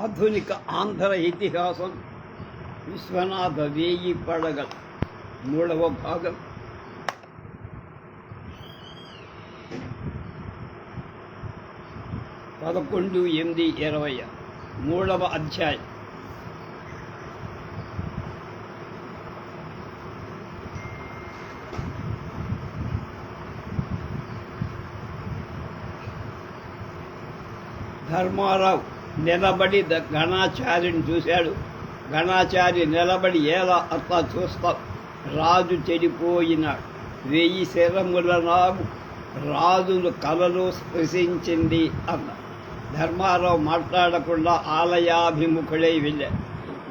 ఆధునిక ఆంధ్ర ఇతిహాసం విశ్వనాథ వేయి పడగల 3వ భాగం. పదకొండు 8/20 3వ అధ్యాయం. ధర్మారావు నిలబడి గణాచార్యుని చూశాడు. గణాచార్య నిలబడి ఎలా అట్లా చూస్తాం, రాజు చెడిపోయినాడు. 1000 శరముల నాగు రాజులు కలలో స్పృశించింది అన్న. ధర్మారావు మాట్లాడకుండా ఆలయాభిముఖుడై వెళ్ళాడు.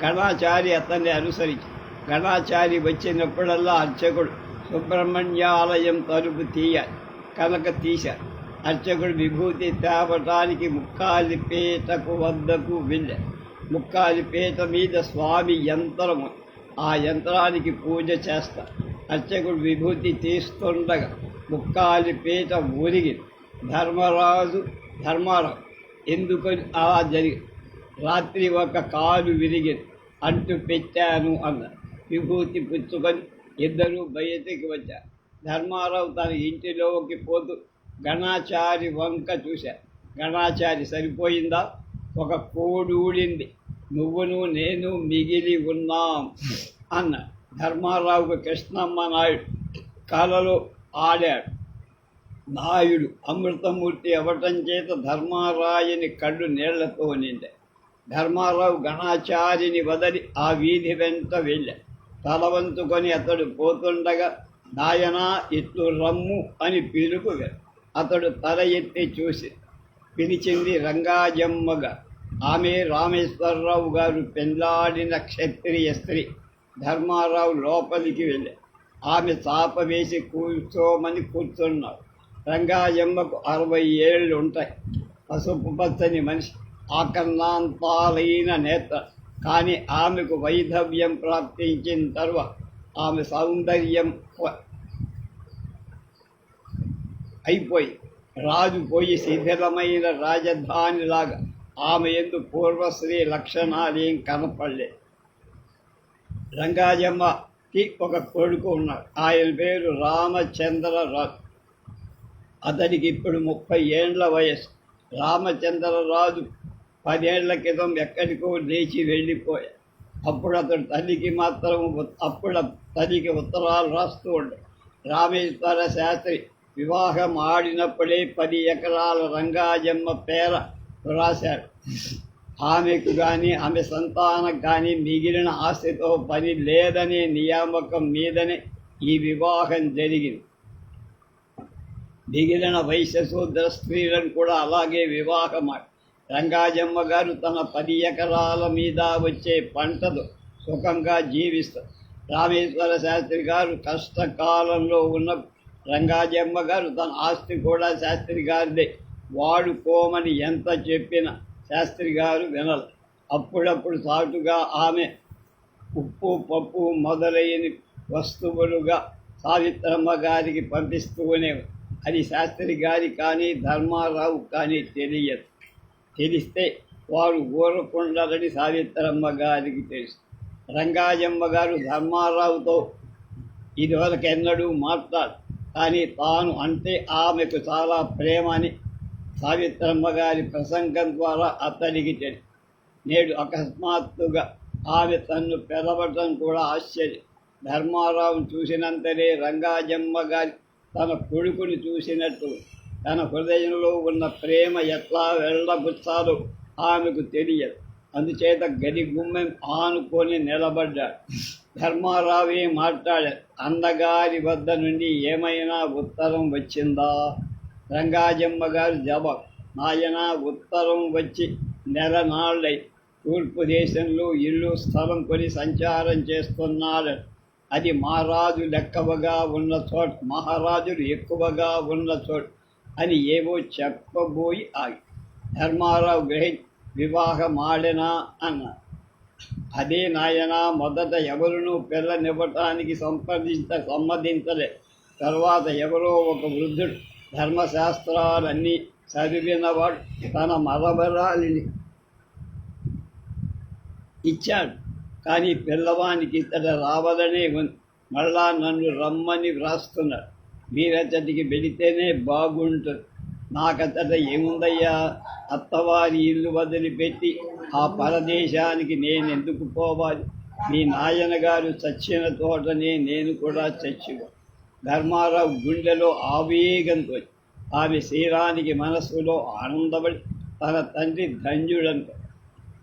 గణాచారి అతన్ని అనుసరించి గణాచారి వచ్చినప్పుడల్లా అర్చకుడు సుబ్రహ్మణ్యాలయం తలుపు తీయాలి కనుక తీశాడు. అర్చకుడు విభూతి తేవటానికి ముక్కాలిపేటకు వద్దకు వెళ్ళాడు. ముక్కాలిపేట మీద స్వామి యంత్రము, ఆ యంత్రానికి పూజ చేస్తారు. అర్చకుడు విభూతి తీస్తుండగా ముక్కాలిపేట ఊరిగింది. ధర్మారావు ఎందుకని అలా జరిగింది? రాత్రి ఒక కాలు విరిగింది, అంటు పెట్టాను అన్న. విభూతి పుచ్చుకొని ఇద్దరూ బయటికి వచ్చారు. ధర్మారావు తన ఇంటిలోకి పోతూ గణాచారి వంక చూశారు. గణాచారి సరిపోయిందా? ఒక కోడి ఊడింది, నువ్వును నేను మిగిలి ఉన్నాం అన్న. ధర్మారావుకు కృష్ణమ్మ నాయుడు కలలో ఆడాడు. నాయుడు అమృతమూర్తి అవ్వటం చేత ధర్మారాయుని కళ్ళు నీళ్లతో నిండాయి. ధర్మారావు గణాచారిని వదలి ఆ వీధి వెంట వెళ్ళాడు. తలవంచుకొని అతడు పోతుండగా నాయనా ఇట్లు రమ్ము అని పిలుపుగా. అతడు తల ఎత్తి చూసి పిలిచింది రంగాజమ్మగా. ఆమె రామేశ్వరరావు గారు పెండ్లాడిన క్షత్రియ స్త్రీ. ధర్మారావు లోపలికి వెళ్ళాడు. ఆమె చాప వేసి కూర్చోమని కూర్చున్నాడు. రంగాజమ్మకు 60 ఏళ్ళు ఉంటాయి. పసుపు పచ్చని మనిషి, ఆకర్ణాంతాలైన నేత్ర. కానీ ఆమెకు వైధవ్యం ప్రాప్తించిన తర్వాత ఆమె సౌందర్యం అయిపోయి రాజు పోయి శిథిలమైన రాజధానిలాగా ఆమె ఎందు పూర్వశ్రీ లక్షణాలేం కనపడలేదు. రంగాజమ్మకి ఒక కొడుకు ఉన్నాడు. ఆయన పేరు రామచంద్రరాజు. అతనికి ఇప్పుడు 30 ఏండ్ల వయసు. రామచంద్రరాజు 10 ఏళ్ల క్రితం ఎక్కడికో లేచి వెళ్ళిపోయాడు. అప్పుడు తల్లికి ఉత్తరాలు రాస్తూ ఉండే. రామేశ్వర శాస్త్రి వివాహం ఆడినప్పుడే 10 ఎకరాల రంగాజమ్మ పేర రాశాడు. ఆమెకు కానీ ఆమె సంతానం కానీ మిగిలిన ఆస్తితో పని లేదనే నియామకం మీదనే ఈ వివాహం జరిగింది. మిగిలిన వైశ్యశూద్ర స్త్రీలను కూడా అలాగే వివాహమాడి రంగాజమ్మ గారు తన 10 ఎకరాల మీద వచ్చే పంటతో సుఖంగా జీవిస్తారు. రామేశ్వర శాస్త్రి గారు కష్టకాలంలో ఉన్న రంగాజమ్మ గారు తన ఆస్తి కూడా శాస్త్రి గారిదే వాడుకోమని ఎంత చెప్పినా శాస్త్రి గారు వినరు. అప్పుడప్పుడు సాటుగా ఆమె ఉప్పు పప్పు మొదలైన వస్తువులుగా సావిత్రమ్మ గారికి పంపిస్తూనే. అది శాస్త్రి గారి కానీ ధర్మారావు కానీ తెలియదు. తెలిస్తే వారు ఊరకుండాలని సావిత్రమ్మ గారికి తెలుసు. రంగాజమ్మ గారు ధర్మారావుతో ఇదివరకెన్నడూ మాట్లాడు, కానీ తాను అంటే ఆమెకు చాలా ప్రేమ అని సావిత్రమ్మ గారి ప్రసంగం ద్వారా అతనికి తెలుసు. నేడు అకస్మాత్తుగా ఆమె తన్ను పిలవటం కూడా ఆశ్చర్యం. ధర్మారావును చూసినంతనే రంగాజమ్మ గారి తన కొడుకుని చూసినట్టు తన హృదయంలో ఉన్న ప్రేమ ఎట్లా వెళ్ళబుచ్చాలో ఆమెకు తెలియదు. అందుచేత గది గుమ్మం ఆనుకొని నిలబడ్డాడు. ధర్మారావే మాట్లాడాడు. అన్నగారి వద్ద నుండి ఏమైనా ఉత్తరం వచ్చిందా? రంగాజమ్మ గారు జవాబు, నాయనా ఉత్తరం వచ్చి నెలనాళ్ళై తూర్పు దేశంలో ఇల్లు స్థలం కొని సంచారం చేస్తున్నాడు. అది మహారాజులు ఎక్కువగా ఉన్న చోటు అని ఏవో చెప్పబోయి ఆగి ధర్మారావు వివాహమాడెనా అన్నారు. అదే నాయనా, మొదట ఎవరునూ పిల్లనివ్వటానికి సమ్మతించలే. తర్వాత ఎవరో ఒక వృద్ధుడు ధర్మశాస్త్రాలన్నీ చదివినవాడు తన మరమరాలిని ఇచ్చాడు. కానీ పిల్లవానికి ఇతడ రావాలనే ఉంది. మళ్ళా నన్ను రమ్మని వ్రాస్తున్నాడు. మీరతడికి వెళితేనే బాగుంటుంది. నాకతట ఏముందయ్యా, అత్తవారి ఇల్లు వదిలిపెట్టి ఆ పరదేశానికి నేనెందుకు పోవాలి? మీ నాయనగారు చచ్చిన తోటనే నేను కూడా చచ్చిపో. ధర్మారావు గుండెలో ఆవేగంతో ఆమె శరీరానికి మనస్సులో ఆనందపడి తన తండ్రి ధన్యుడంతో,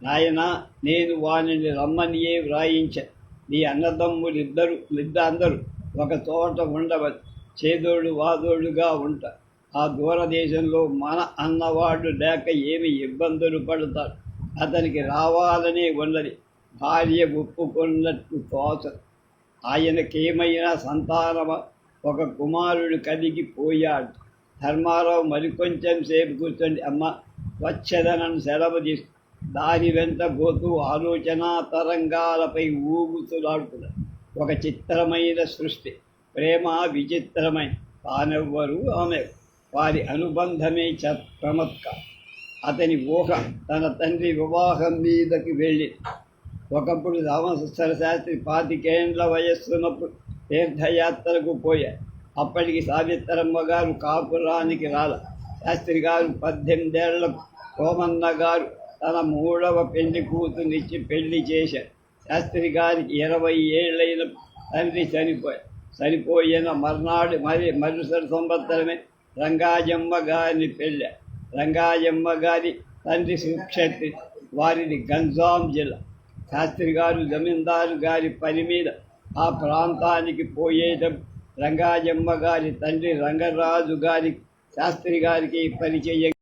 నాయన, నేను వానిని రమ్మనియే వ్రాయించాను. నీ అందరూ ఒక చోట ఉండవచ్చు. చేదోడు వాదోడుగా ఉంటారు. ఆ దూరదేశంలో మన అన్నవాడు లేక ఏమి ఇబ్బందులు పడతాడు. అతనికి రావాలనే ఉన్నది. భార్య ఒప్పుకున్నట్టు తోచదు. ఆయనకేమైనా సంతానమా? ఒక కుమారుడు కలిగిపోయాడు. ధర్మారావు మరికొంచెం సేపు కూర్చొని, అమ్మ వచ్చేదనని సెలవు తీసుకు దాని వెంట పోతూ ఆలోచనా తరంగాలపై ఊగుతులాడుతున్నాడు. ఒక చిత్రమైన సృష్టి. ప్రేమ విచిత్రమైన. తానెవ్వరు, ఆమె. వారి అనుబంధమే చమత్కారం. అతని ఊహ తన తండ్రి వివాహం మీదకి వెళ్ళి, ఒకప్పుడు రామసుందర శాస్త్రి 25 ఏళ్ల వయస్సున్నప్పుడు తీర్థయాత్రకు పోయారు. అప్పటికి సావిత్రమ్మ గారు కాపురానికి రాల. శాస్త్రి గారు 18 ఏళ్లకు సోమన్న గారు తన 3వ పెళ్లి కూతునిచ్చి పెళ్లి చేశారు. శాస్త్రి గారికి 20 ఏళ్ళైన తండ్రి చనిపోయిన మర్నాడు మరుసటి సంవత్సరమే రంగాజమ్మ గారిని పెళ్ళారు. రంగాజమ్మ గారి తండ్రి సుక్షత్రి, వారిది గంజాం జిల్లా. శాస్త్రి గారు జమీందారు గారి పని మీద ఆ ప్రాంతానికి పోయేటప్పుడు రంగాజమ్మ గారి తండ్రి రంగరాజు గారి శాస్త్రి గారికి పరిచయం